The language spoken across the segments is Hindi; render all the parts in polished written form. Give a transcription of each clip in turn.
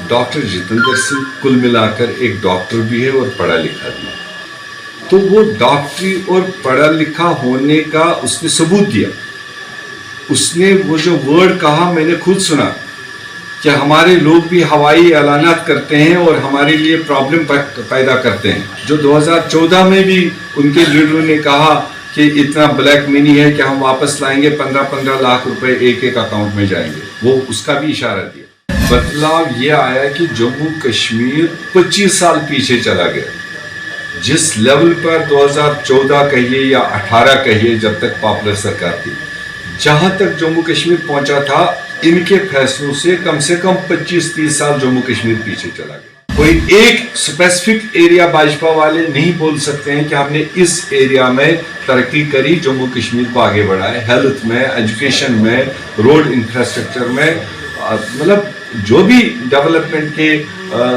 डॉक्टर जितेंद्र सिंह कुल मिलाकर एक डॉक्टर भी है और पढ़ा लिखा भी है। तो वो डॉक्टरी और पढ़ा लिखा होने का उसने सबूत दिया। उसने वो जो वर्ड कहा मैंने खुद सुना कि हमारे लोग भी हवाई ऐलानात करते हैं और हमारे लिए प्रॉब्लम पैदा करते हैं। जो 2014 में भी उनके लीडरों ने कहा कि इतना ब्लैक मनी है कि हम वापस लाएंगे, 15-15 लाख रुपए एक एक अकाउंट में जाएंगे, वो उसका भी इशारा दिया। बदलाव ये आया कि जम्मू कश्मीर 25 साल पीछे चला गया। जिस लेवल पर 2014 कहिए या 18 कहिए, जब तक पॉपुलर सरकार थी, जहां तक जम्मू कश्मीर पहुंचा था, इनके फैसलों से कम 25-30 साल जम्मू कश्मीर पीछे चला गया। कोई एक स्पेसिफिक एरिया भाजपा वाले नहीं बोल सकते हैं कि हमने इस एरिया में तरक्की करी, जम्मू कश्मीर को आगे बढ़ाए, हेल्थ में, एजुकेशन में, रोड इंफ्रास्ट्रक्चर में, मतलब जो भी डेवलपमेंट के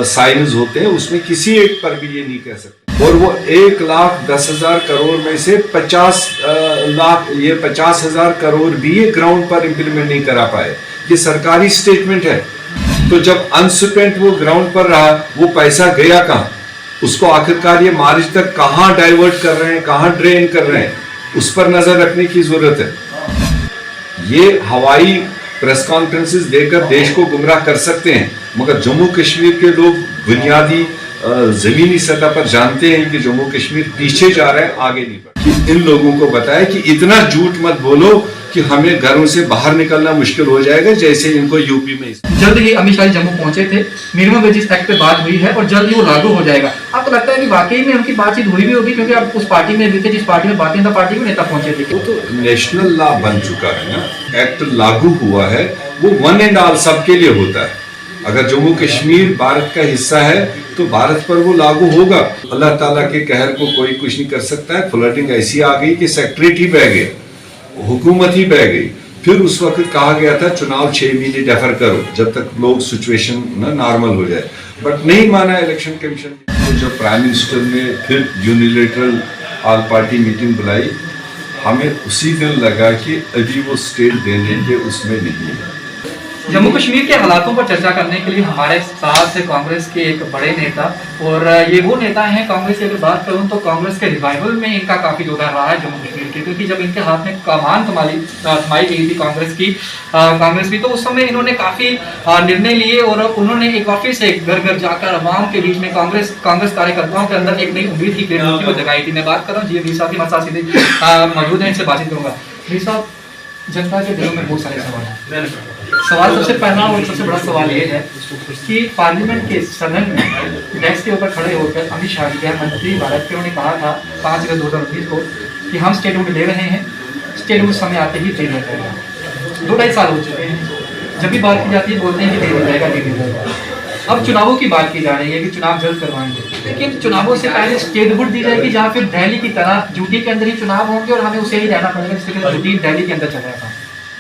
साइंस होते हैं उसमें किसी एक पर भी ये नहीं कह सकते। और वो 1,10,000 करोड़ में से 50,000 करोड़ भी ये ग्राउंड पर इंप्लीमेंट नहीं करा पाए। ये सरकारी स्टेटमेंट है। तो जब अनस्पेंट वो ग्राउंड पर रहा, वो पैसा गया कहां? उसको आखिरकार ये मार्च तक कहां डाइवर्ट कर रहे हैं, कहां ड्रेन कर रहे हैं, उस पर नजर रखने की जरूरत है। ये हवाई प्रेस कॉन्फ्रेंसेस देकर देश को गुमराह कर सकते हैं, मगर जम्मू कश्मीर के लोग बुनियादी जमीनी सतह पर जानते हैं कि जम्मू कश्मीर पीछे जा रहा है, आगे नहीं बढ़। कि इन लोगों को बताया कि इतना झूठ मत बोलो कि हमें घरों से बाहर निकलना मुश्किल हो जाएगा, जैसे इनको यूपी में। जल्द ही अमित शाह जम्मू पहुंचे थे, मिनिमम वेजेस एक्ट पे बात हुई है और जल्द ही वो लागू हो जाएगा। आपको लगता है कि वाकई में उनकी बातचीत हुई भी होगी, क्योंकि आप उस पार्टी में भी थे जिस पार्टी में भारतीय जनता पार्टी के नेता पहुंचे थे? वो तो नेशनल लॉ बन चुका है ना, एक्ट लागू हुआ है, वो वन एंड ऑल सबके लिए होता है। अगर जम्मू कश्मीर भारत का हिस्सा है तो भारत पर वो लागू होगा। अल्लाह ताला के कहर को कोई कुछ नहीं कर सकता है। फ्लडिंग ऐसी आ गई कि सेक्रेटरी बह गए, हुकूमत ही बह गई। फिर उस वक्त कहा गया था चुनाव 6 महीने डेफर करो जब तक लोग सिचुएशन ना नॉर्मल हो जाए, बट नहीं माना इलेक्शन कमीशन। तो जब प्राइम मिनिस्टर ने फिर यूनिलेटरल ऑल पार्टी मीटिंग बुलाई, हमें उसी दिन लगा कि अभी वो स्टेट देने के उसमें नहीं है। जम्मू कश्मीर के हालातों पर चर्चा करने के लिए हमारे साथ कांग्रेस के एक बड़े नेता, और ये वो नेता हैं, कांग्रेस की अगर बात करूं तो कांग्रेस के रिवाइवल में इनका काफी योगदान रहा है जम्मू कश्मीर के, क्योंकि जब इनके हाथ में कमान थमाई गई थी कांग्रेस की, तो उस समय इन्होंने काफी निर्णय लिए और उन्होंने एक बार फिर से घर घर जाकर आवाम के बीच में कांग्रेस कार्यकर्ताओं के अंदर एक नई उम्मीद की क्रिएटिविटी को जगाई थी। मैं बात कर रहा हूँ जी वीर साहब की, हमारे साथ सीधे मौजूद है, इनसे बातचीत करूंगा। वीर साहब, जनता के दिलों में बहुत सारे सवाल हैं। सवाल सबसे पहला और सबसे बड़ा सवाल ये है कि पार्लियामेंट के सदन में डेस्क के ऊपर खड़े होकर अमित शाह जी, गृह मंत्री भारत के, उन्होंने कहा था 5 अगस्त 2019 को कि हम स्टेटहुड ले रहे हैं, स्टेटहुड समय आते ही दे दिया जाएगा। 2-2.5 साल हो चुके हैं, जब भी बात की जाती है बोलते हैं कि दे दिया जाएगा, दे दिया जाएगा। अब चुनावों की बात की जा रही है कि चुनाव जल्द करवाएंगे, लेकिन चुनावों से पहले स्टेटहुड दी जाएगी, जहाँ फिर दिल्ली की तरह ड्यूटी के अंदर ही चुनाव होंगे और हमें उसे ही रहना पड़ेगा, जिसके ड्यूटी दिल्ली के अंदर चल रहा था।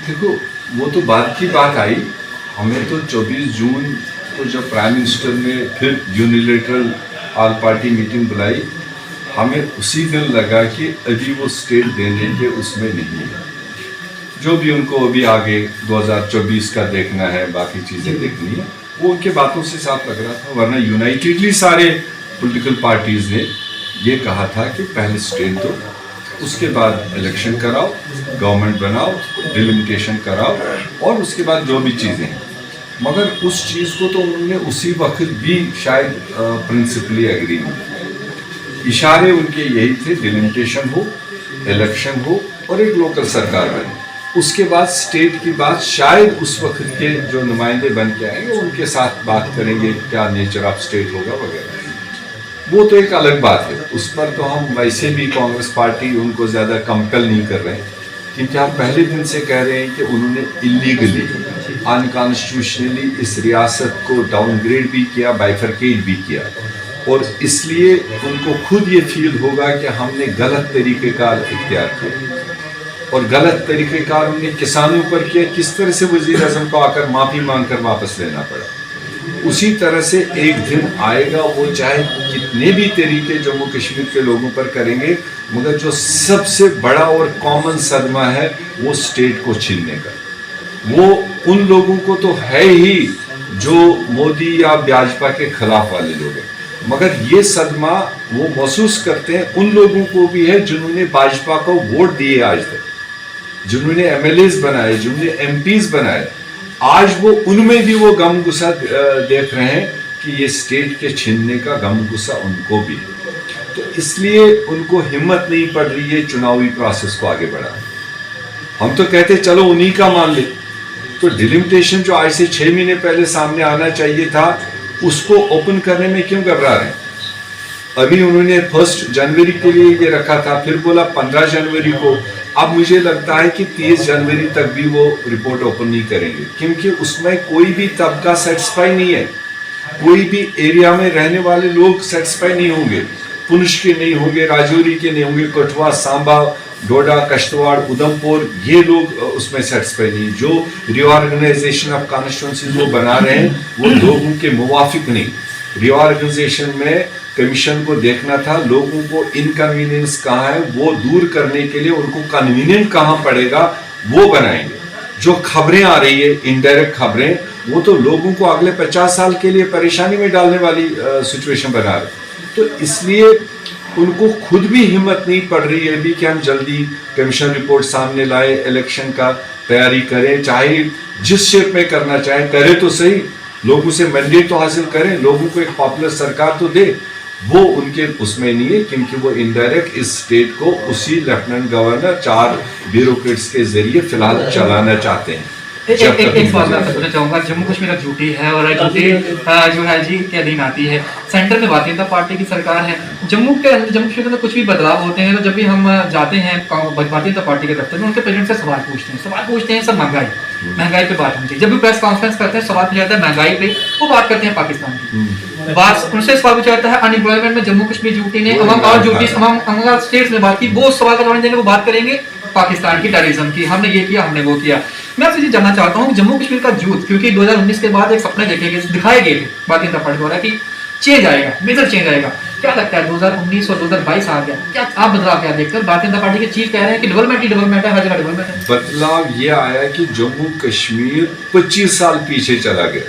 देखो, वो तो बात की बात आई। हमें तो 24 जून को जब प्राइम मिनिस्टर ने फिर यूनिलेटरल ऑल पार्टी मीटिंग बुलाई, हमें उसी दिन लगा कि अभी वो स्टेट देने के उसमें नहीं है। जो भी उनको अभी आगे 2024 का देखना है, बाकी चीज़ें देखनी है, वो उनके बातों से साफ लग रहा था। वरना यूनाइटेडली सारे पॉलिटिकल पार्टीज ने ये कहा था कि पहले स्टेट दो, उसके बाद इलेक्शन कराओ, गवर्नमेंट बनाओ, डिलिमिटेशन कराओ, और उसके बाद जो भी चीज़ें हैं। मगर उस चीज़ को तो उन्होंने उसी वक्त भी शायद प्रिंसिपली एग्री नहीं किया। इशारे उनके यही थे, डिलिमिटेशन हो, इलेक्शन हो और एक लोकल सरकार बने। उसके बाद स्टेट की बात शायद उस वक्त के जो नुमाइंदे बन के आएंगे उनके साथ बात करेंगे, क्या नेचर ऑफ स्टेट होगा वगैरह। वो तो एक अलग बात है, उस पर तो हम वैसे भी कांग्रेस पार्टी उनको ज़्यादा कंपेल नहीं कर रहे हैं, क्योंकि हम पहले दिन से कह रहे हैं कि उन्होंने इलीगली, अनकॉन्स्टिट्यूशनली इस रियासत को डाउनग्रेड भी किया, बाइफरकेट भी किया, और इसलिए उनको खुद ये फील होगा कि हमने गलत तरीक़ेकार इख्तियार किया, और गलत तरीक़ेकार उन्होंने किसानों पर किया। किस तरह से वज़ीर आज़म को आकर माफ़ी मांग कर वापस लेना पड़ा। उसी तरह से एक दिन आएगा, वो चाहे कितने भी तरीके जम्मू कश्मीर के लोगों पर करेंगे, मगर जो सबसे बड़ा और कॉमन सदमा है वो स्टेट को छीनने का। वो उन लोगों को तो है ही जो मोदी या भाजपा के खिलाफ वाले लोग हैं, मगर ये सदमा वो महसूस करते हैं उन लोगों को भी है जिन्होंने भाजपा को वोट दिए आज तक, जिन्होंने एमएलएस बनाए, जिन्होंने एमपीज बनाए, आज वो उनमें भी वो गम गुस्सा देख रहे हैं कि ये स्टेट के छीनने का गम गुस्सा उनको भी है। तो इसलिए उनको हिम्मत नहीं पड़ रही है चुनावी प्रोसेस को आगे बढ़ाने। हम तो कहते चलो उन्हीं का मान ले, तो डिलिमिटेशन जो आज से 6 महीने पहले सामने आना चाहिए था उसको ओपन करने में क्यों घबरा रहे हैं? अभी उन्होंने 1 जनवरी के लिए ये रखा था, फिर बोला 15 जनवरी को। अब मुझे लगता है कि 30 जनवरी तक भी वो रिपोर्ट ओपन नहीं करेंगे, क्योंकि उसमें कोई भी तबका सेटिस्फाई नहीं है, कोई भी एरिया में रहने वाले लोग सेटिस्फाई नहीं होंगे। पुंछ के नहीं होंगे, राजौरी के नहीं होंगे, कठुआ, सांबा, डोडा, कश्तवाड़, उधमपुर, ये लोग उसमें सेटिस्फाई नहीं। जो रिऑर्गेनाइजेशन ऑफ कॉन्स्टिट्यूंसीज वो बना रहे हैं वो लोगों के मुवाफिक नहीं। रिऑर्गेनाइजेशन में कमीशन को देखना था लोगों को इनकन्वीनियंस कहाँ है वो दूर करने के लिए, उनको कन्वीनियंट कहाँ पड़ेगा वो बनाएंगे। जो खबरें आ रही है, इनडायरेक्ट खबरें, वो तो लोगों को अगले 50 साल के लिए परेशानी में डालने वाली सिचुएशन बना रहे। तो इसलिए उनको खुद भी हिम्मत नहीं पड़ रही है अभी कि हम जल्दी कमीशन रिपोर्ट सामने लाए, इलेक्शन का तैयारी करें, चाहे जिस शेप में करना चाहे करें तो सही, लोगों से मैंडेट तो हासिल करें, लोगों को एक पॉपुलर सरकार तो दे। वो उनके उसमें नहीं है, क्योंकि वो इनडायरेक्ट इस स्टेट को उसी लेफ्टिनेंट गवर्नर 4 ब्यूरोक्रेट्स के जरिए फिलहाल चलाना चाहते हैं। एक सवाल मैं पूछना चाहूंगा, जम्मू कश्मीर अब झूठी है और झूठी जो है जी के अधीन आती है, सेंटर में भारतीय जनता पार्टी की सरकार है, जम्मू कश्मीर में कुछ भी बदलाव होते हैं तो जब भी हम जाते हैं भारतीय जनता पार्टी के दफ्तर में उनके प्रेसिडेंट से सवाल पूछते हैं सब महंगाई पे बात होनी चाहिए। जब भी प्रेस कॉन्फ्रेंस करते हैं सवाल पूछा जाता है महंगाई पे, वो बात करते हैं पाकिस्तान की बात, उनसे सवाल पूछा जाता है अनएम्प्लॉयमेंट में जम्मू कश्मीर यूटी ने और यूटी स्टेट्स में बात की, वो सवाल का जवाब देंगे, वो बात करेंगे पाकिस्तान की टेररिज्म की, हमने ये किया, हमने वो किया। मैं आपसे ये जानना चाहता हूँ जम्मू कश्मीर का यूथ, क्योंकि 2019 के बाद एक सपने दिखाए गए थे भारतीय जनता पार्टी द्वारा कि चेंज आएगा, मेजर चेंज आएगा, क्या लगता है 2019 और 2022 आ गया, क्या आप बदलाव क्या देखते हैं? भारतीय जनता पार्टी के चीफ कह रहे हैं कि डेवलपमेंट ही डेवलपमेंट है, हर जगह डेवलपमेंट है। बदलाव ये आया कि जम्मू कश्मीर 25 साल पीछे चला गया।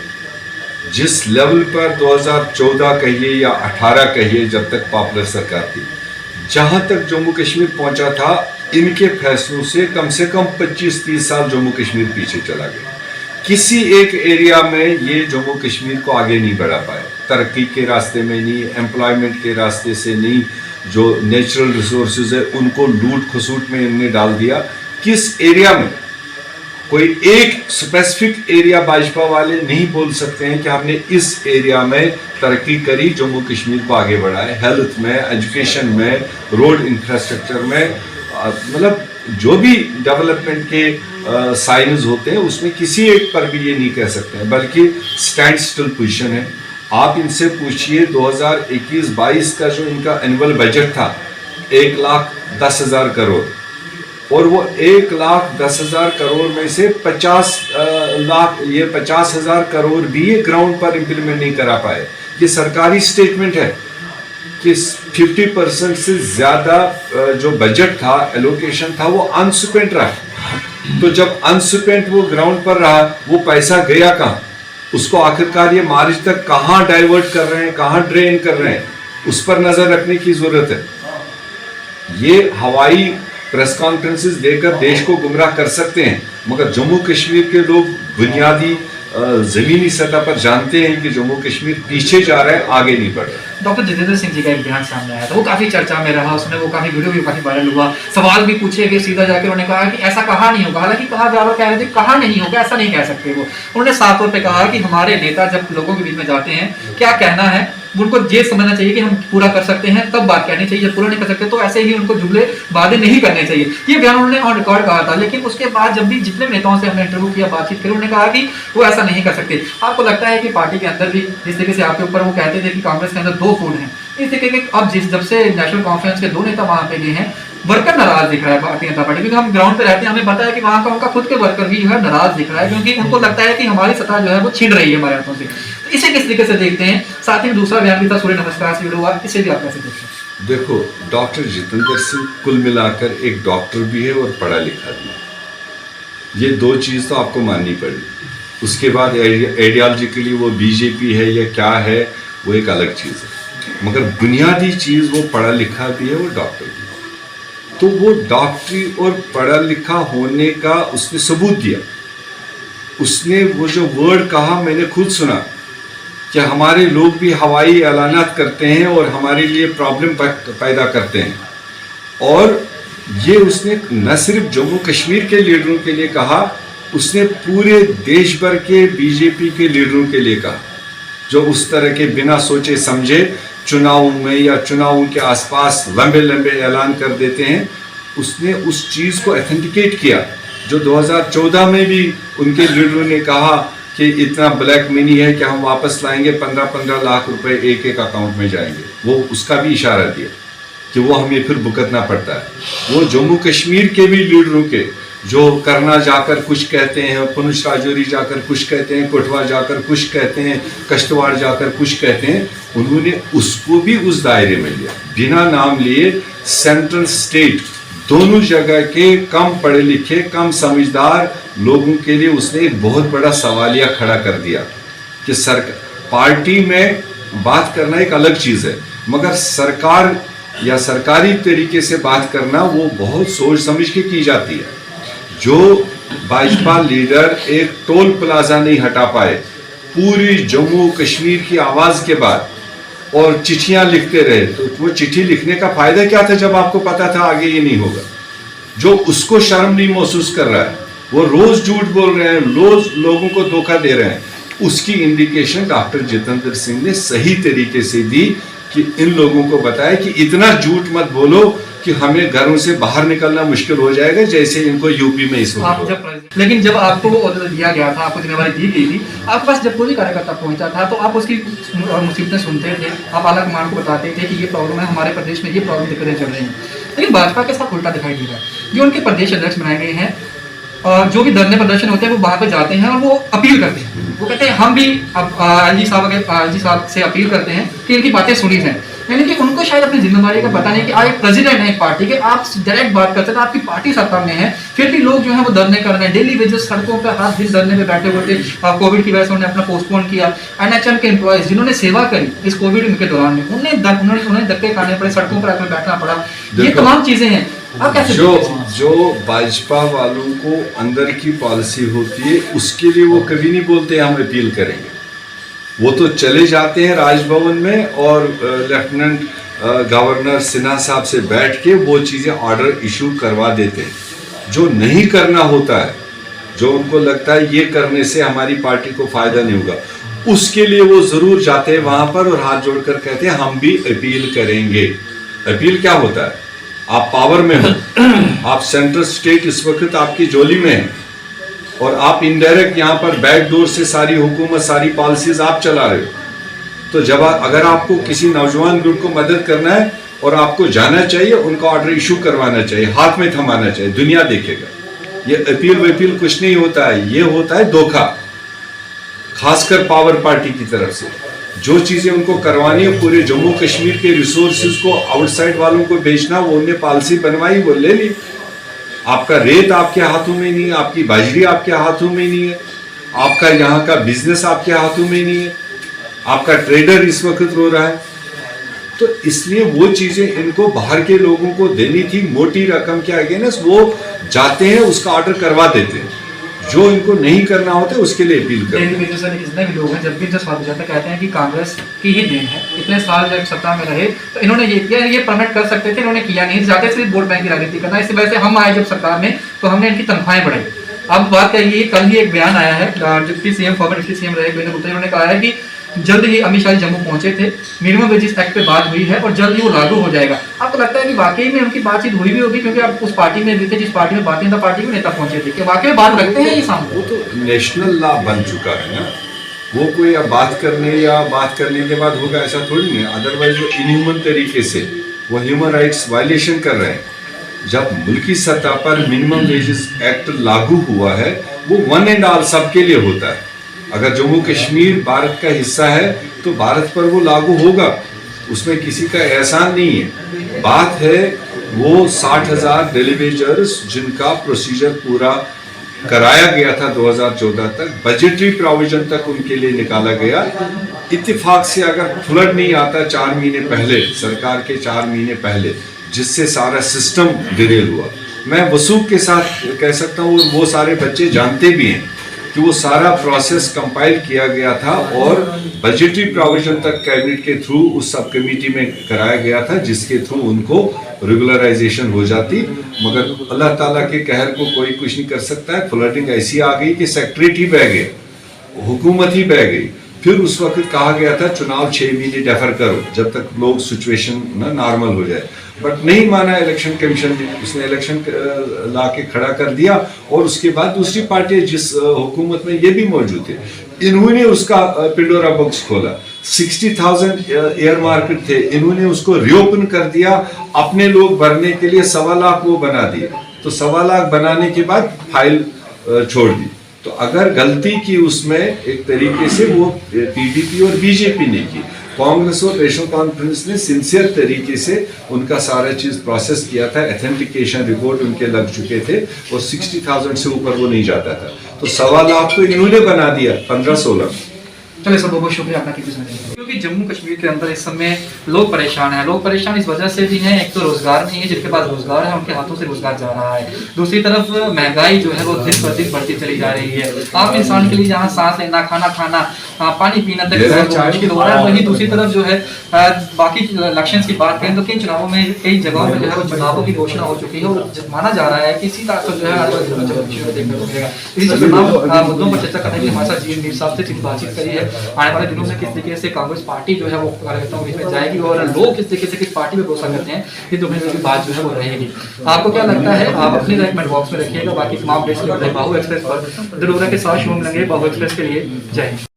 जिस लेवल पर 2014 कहिए या 18 कहिए, जब तक पॉपुलर सरकार थी, जहां तक जम्मू कश्मीर पहुंचा था, इनके फैसलों से कम 25-30 साल जम्मू कश्मीर पीछे चला गया। किसी एक एरिया में ये जम्मू कश्मीर को आगे नहीं बढ़ा पाए, तरक्की के रास्ते में नहीं, एम्प्लॉयमेंट के रास्ते से नहीं, जो नेचुरल रिसोर्सेज है उनको लूट खसूट में इन्होंने डाल दिया। किस एरिया में, कोई एक स्पेसिफिक एरिया भाजपा वाले नहीं बोल सकते हैं कि हमने इस एरिया में तरक्की करी, जम्मू कश्मीर को आगे बढ़ाए, हेल्थ में, एजुकेशन में, रोड इंफ्रास्ट्रक्चर में, मतलब जो भी डेवलपमेंट के साइंस होते हैं उसमें किसी एक पर भी ये नहीं कह सकते हैं, बल्कि स्टैंड स्टिल पोजीशन है। आप इनसे पूछिए 2021-22 का जो इनका एनुअल बजट था 1,10,000 करोड़, और वो 1,10,000 करोड़ में से 50,000 करोड़ भी ये ग्राउंड पर इम्प्लीमेंट नहीं करा पाए। ये सरकारी स्टेटमेंट है कि 50% से ज्यादा जो बजट था, एलोकेशन था, वो अनस्पेंट रहा। तो जब अनस्पेंट वो ग्राउंड पर रहा, वो पैसा गया कहाँ? उसको आखिरकार ये मार्च तक कहाँ डाइवर्ट कर रहे हैं, कहाँ ड्रेन कर रहे हैं, उस पर नजर रखने की जरूरत है। ये हवाई प्रेस कॉन्फ्रेंसेस देकर देश को गुमराह कर सकते हैं, मगर जम्मू कश्मीर के लोग बुनियादी जमीनी सतह पर जानते हैं कि जम्मू कश्मीर पीछे जा रहा है, आगे नहीं बढ़ रहा। डॉक्टर जितेंद्र सिंह जी का एक बयान सामने आया था, वो काफी चर्चा में रहा, उसमें वो काफी वीडियो भी काफी वायरल हुआ, सवाल भी पूछे गए, सीधा जाकर उन्होंने कहा कि ऐसा कहा नहीं होगा, हालांकि कहा जा रहा कह रहे थे कहा नहीं होगा, ऐसा नहीं कह सकते। वो उन्होंने साफ तौर पे कहा कि हमारे नेता जब लोगों के बीच में जाते हैं, क्या कहना है उनको ये समझना चाहिए कि हम पूरा कर सकते हैं, तब बात कहनी चाहिए, जब पूरा नहीं कर सकते तो ऐसे ही उनको जुमले वादे नहीं करने चाहिए। ये बयान उन्होंने ऑन रिकॉर्ड कहा था, लेकिन उसके बाद जब भी जितने नेताओं से हमने इंटरव्यू किया, बातचीत करी, उन्होंने कहा कि वो ऐसा नहीं कर सकते। आपको लगता है कि पार्टी के अंदर भी जिस तरीके से आपके ऊपर वो कहते थे कि कांग्रेस के अंदर 2 फूट हैं, इस तरीके के अब जब से नेशनल कॉन्फ्रेंस के 2 नेता वहां पे गए हैं, वर्कर नाराज दिख रहा है भारतीय जनता पार्टी, क्योंकि हम ग्राउंड पे रहते हैं, हमें पता है कि वहां का उनका खुद के वर्कर भी जो है नाराज दिख रहा है, क्योंकि उनको लगता है कि हमारी सत्ता जो है वो छिन रही है हमारे हाथों से। तो इसे किस तरीके से देखते हैं? साथ ही दूसरा बयान भी था सूर्य नमस्कार से जुड़ा हुआ, इसे भी आप कैसे देखते हैं? देखो, डॉक्टर जितेंद्र सिंह कुल मिलाकर एक डॉक्टर भी है और पढ़ा लिखा भी है। ये 2 चीज तो आपको माननी पड़ेगी। उसके बाद आइडियोलॉजिकली वो बीजेपी है या क्या है, वो एक अलग चीज़ है। मगर बुनियादी चीज़ वो पढ़ा लिखा भी है, वो डॉक्टर भी है। तो वो डॉक्टरी और पढ़ा लिखा होने का उसने सबूत दिया। उसने वो जो वर्ड कहा मैंने खुद सुना कि हमारे लोग भी हवाई ऐलानात करते हैं और हमारे लिए प्रॉब्लम पैदा करते हैं। और ये उसने न सिर्फ जम्मू कश्मीर के लीडरों के लिए कहा, उसने पूरे देश भर के बीजेपी के लीडरों के लिए कहा, जो उस तरह के बिना सोचे समझे चुनाव में या चुनावों के आसपास लंबे लंबे ऐलान कर देते हैं। उसने उस चीज़ को ऑथेंटिकेट किया जो 2014 में भी उनके लीडरों ने कहा कि इतना ब्लैक मनी है कि हम वापस लाएंगे, 15-15 लाख रुपए एक एक अकाउंट में जाएंगे। वो उसका भी इशारा दिया कि वो हमें फिर भुगतना पड़ता है। वो जम्मू कश्मीर के भी लीडरों के जो करना जाकर कुछ कहते हैं, पुंछ राजौरी जाकर कुछ कहते हैं, कोटवा जाकर कुछ कहते हैं, कश्तवाड़ जाकर कुछ कहते हैं, उन्होंने उसको भी उस दायरे में लिया। बिना नाम लिए सेंट्रल स्टेट दोनों जगह के कम पढ़े लिखे, कम समझदार लोगों के लिए उसने एक बहुत बड़ा सवालिया खड़ा कर दिया कि पार्टी में बात करना एक अलग चीज़ है, मगर सरकार या सरकारी तरीके से बात करना वो बहुत सोच समझ के की जाती है। जो भाजपा लीडर एक टोल प्लाजा नहीं हटा पाए पूरी जम्मू कश्मीर की आवाज़ के बाद और चिट्ठियां लिखते रहे, तो वो चिट्ठी लिखने का फायदा क्या था जब आपको पता था आगे ये नहीं होगा। जो उसको शर्म नहीं महसूस कर रहा है, वो रोज झूठ बोल रहे हैं, रोज लोगों को धोखा दे रहे हैं, उसकी इंडिकेशन डॉक्टर जितेंद्र सिंह ने सही तरीके से दी कि इन लोगों को बताया कि इतना झूठ मत बोलो कि हमें घरों से बाहर निकलना मुश्किल हो जाएगा, जैसे इनको यूपी में इस वक्त। लेकिन जब आपको वो ऑर्डर दिया गया था, आपको जिम्मेवारी दी गई थी, आपके पास जब कोई भी कार्यकर्ता पहुंचा था तो आप उसकी मुसीबतें सुनते थे, आप आला कमान को बताते थे कि ये प्रॉब्लम है हमारे प्रदेश में, ये प्रॉब्लम दिक्कतें चल रही हैं। लेकिन भाजपा के साथ उल्टा दिखाई दे रहा है। जो उनके प्रदेश अध्यक्ष बनाए गए हैं, जो भी धरने प्रदर्शन होते हैं वो वहाँ पे जाते हैं और वो अपील करते हैं। वो कहते हैं हम भी अब एलजी साहब से अपील करते हैं कि इनकी बातें सुनी जाए। यानी कि उनको शायद अपनी जिम्मेदारी का पता नहीं कि आप एक प्रेसिडेंट हैं एक पार्टी के, आप डायरेक्ट बात करते थे, आपकी पार्टी सत्ता में है, फिर भी लोग जो है वो धरने कर रहे हैं, डेली वेजेस सड़कों पर हाथ दिन धरने पे बैठे हुए थे। कोविड की वजह से उन्होंने अपना पोस्टपोन किया। एनएचएम के एम्प्लॉयज जिन्होंने सेवा करी इस कोविड के दौरान में, उन्हें धक्के खाने पड़े, सड़कों पर आकर बैठना पड़ा। ये तमाम चीजें हैं। आप कैसे जो भाजपा वालों को अंदर की पॉलिसी होती है उसके लिए वो कभी नहीं बोलते हम अपील करेंगे। वो तो चले जाते हैं राजभवन में और लेफ्टिनेंट गवर्नर सिन्हा साहब से बैठ के वो चीज़ें ऑर्डर इशू करवा देते हैं। जो नहीं करना होता है, जो उनको लगता है ये करने से हमारी पार्टी को फायदा नहीं होगा, उसके लिए वो जरूर जाते हैं वहां पर और हाथ जोड़कर कहते हैं हम भी अपील करेंगे। अपील क्या होता है? आप पावर में हो, आप सेंट्रल स्टेट इस वक्त आपकी जोली में है और आप इनडायरेक्ट यहाँ पर बैकडोर से सारी हुकूमत, सारी पॉलिसीज आप चला रहे हो। तो जब अगर आपको किसी नौजवान ग्रुप को मदद करना है और आपको जाना चाहिए, उनका ऑर्डर इशू करवाना चाहिए, हाथ में थमाना चाहिए, दुनिया देखेगा। ये अपील वपील कुछ नहीं होता है, ये होता है धोखा, खासकर पावर पार्टी की तरफ से। जो चीज़ें उनको करवानी है, पूरे जम्मू कश्मीर के रिसोर्सेज को आउटसाइड वालों को बेचना, वो उन्हें पॉलिसी बनवाई, वो ले ली। आपका रेत आपके हाथों में नहीं है, आपकी बाजरी आपके हाथों में नहीं है, आपका यहाँ का बिजनेस आपके हाथों में नहीं है, आपका ट्रेडर इस वक्त रो रहा है। तो इसलिए वो चीजें इनको बाहर के लोगों को देनी थी मोटी रकम के अगेंस्ट, वो जाते हैं उसका ऑर्डर करवा देते हैं। जो इनको नहीं करना होता है उसके लिए अपील करते हैं। जितने भी लोग हैं जब भी जब स्वागत जाता कहते हैं कि कांग्रेस की ही देन है, इतने साल जब सत्ता में रहे तो इन्होंने ये किया, ये परमिट कर सकते थे, इन्होंने किया नहीं, जाते सिर्फ वोट बैंक की राजनीति करना। इसी वजह से हम आए जब सरकार में तो हमने इनकी तनख्वाहें बढ़ाई। अब बात करिए, कल ही एक बयान आया है, deputy CM farmer deputy CM रहे वीरेंद्र गुप्ता, उन्होंने कहा है कि जल्द ही अमित शाह जम्मू पहुंचे थे, मिनिमम वेजेस एक्ट पे बात हुई है और जल्द ही वो लागू हो जाएगा। आपको लगता है कि वाकई में उनकी बातचीत हुई भी होगी, क्योंकि आप उस पार्टी में भी थे जिस पार्टी में बातें था, पार्टी के नेता पहुंचे थे, कि वाकई में बात रखते हैं ये सामने? वो तो नेशनल लॉ बन चुका है ना, वो कोई अब बात करने के बाद होगा ऐसा थोड़ी नहीं। अदरवाइज वो इनह्यूमन तरीके से वो ह्यूमन राइट्स वायलेशन कर रहे हैं। जब मुल्की सतह पर मिनिमम वेजेस एक्ट लागू हुआ है, वो वन एंड ऑल सबके लिए होता है। अगर जम्मू कश्मीर भारत का हिस्सा है तो भारत पर वो लागू होगा, उसमें किसी का एहसान नहीं है। बात है वो 60,000 डेलीवेजर्स जिनका प्रोसीजर पूरा कराया गया था 2014 तक, बजटरी प्रोविजन तक उनके लिए निकाला गया। इत्तेफाक से अगर फ्लड नहीं आता 4 महीने पहले, सरकार के 4 महीने पहले, जिससे सारा सिस्टम डिरेल हुआ, मैं वसूख के साथ कह सकता हूँ, वो सारे बच्चे जानते भी हैं कि वो सारा प्रोसेस कंपाइल किया गया था और बजटरी प्रोविजन तक कैबिनेट के थ्रू उस सब कमेटी में कराया गया था, जिसके थ्रू उनको रेगुलराइजेशन हो जाती। मगर अल्लाह ताला के कहर को कोई कुछ नहीं कर सकता है। फ्लडिंग ऐसी आ गई कि सेक्रेटरी ही बह गए, हुकूमत ही बह गई। फिर उस वक्त कहा गया था चुनाव 6 महीने डेफर करो जब तक लोग सिचुएशन ना नॉर्मल हो जाए, बट नहीं माना इलेक्शन कमीशन ने। उसने इलेक्शन ला के खड़ा कर दिया और उसके बाद दूसरी पार्टी जिस हुकूमत में ये भी मौजूद थे, इन्होंने उसका पिंडोरा बॉक्स खोला। 60,000 एयर मार्केट थे, इन्होंने उसको रिओपन कर दिया, अपने लोग भरने के लिए 1.25 लाख वो बना दिए। तो 1.25 लाख बनाने के बाद फाइल छोड़ दी। तो अगर गलती की उसमें एक तरीके से वो पीडीपी और बीजेपी ने की, कांग्रेस और नेशनल कॉन्फ्रेंस ने सिंसियर तरीके से उनका सारा चीज प्रोसेस किया था। एथेंटिकेशन रिपोर्ट उनके लग चुके थे और 60,000 से ऊपर वो नहीं जाता था। तो 1.25 लाख तो इन्होंने बना दिया 15-16। चलिए सर, बहुत बहुत शुक्रिया आपका कीमती समय देने के लिए। क्योंकि जम्मू कश्मीर के अंदर इस समय लोग परेशान हैं। लोग परेशान इस वजह से भी हैं, एक तो रोजगार नहीं है, जिनके पास रोजगार है उनके हाथों से रोजगार जा रहा है। दूसरी तरफ महंगाई जो है वो दिन पर दिन बढ़ती चली जा रही है। आम इंसान के लिए जहाँ सांस लेना, खाना खाना, पानी पीना तक मुश्किल हो रहा है। वहीं दूसरी तरफ जो है बाकी इलेक्शन की बात करें तो कई चुनावों में, कई जगहों में जो है वो चुनावों की घोषणा हो चुकी है और माना जा रहा है कि इसी ताकत जो है देखने को मिलेगा। इसी तमाम मुद्दों पर चर्चा करने के लिए हमारे साथ जी मीर साहब से बातचीत करी है। आने वाले दिनों में किस तरीके से कांग्रेस पार्टी जो है वो कार्यकर्ताओं के बीच में जाएगी और लोग किस तरीके से किस पार्टी में भरोसा करते हैं, ये दोनों की बात जो है वो रहेगी। आपको क्या लगता है, आप अपनी राय कमेंट बॉक्स में रखिएगा। बाकी तमाम अपडेट्स के लिए बाहु एक्सप्रेस पर दिलोरा के साथ शुभ मिलेंगे। बाहु एक्सप्रेस के लिए जय हिंद।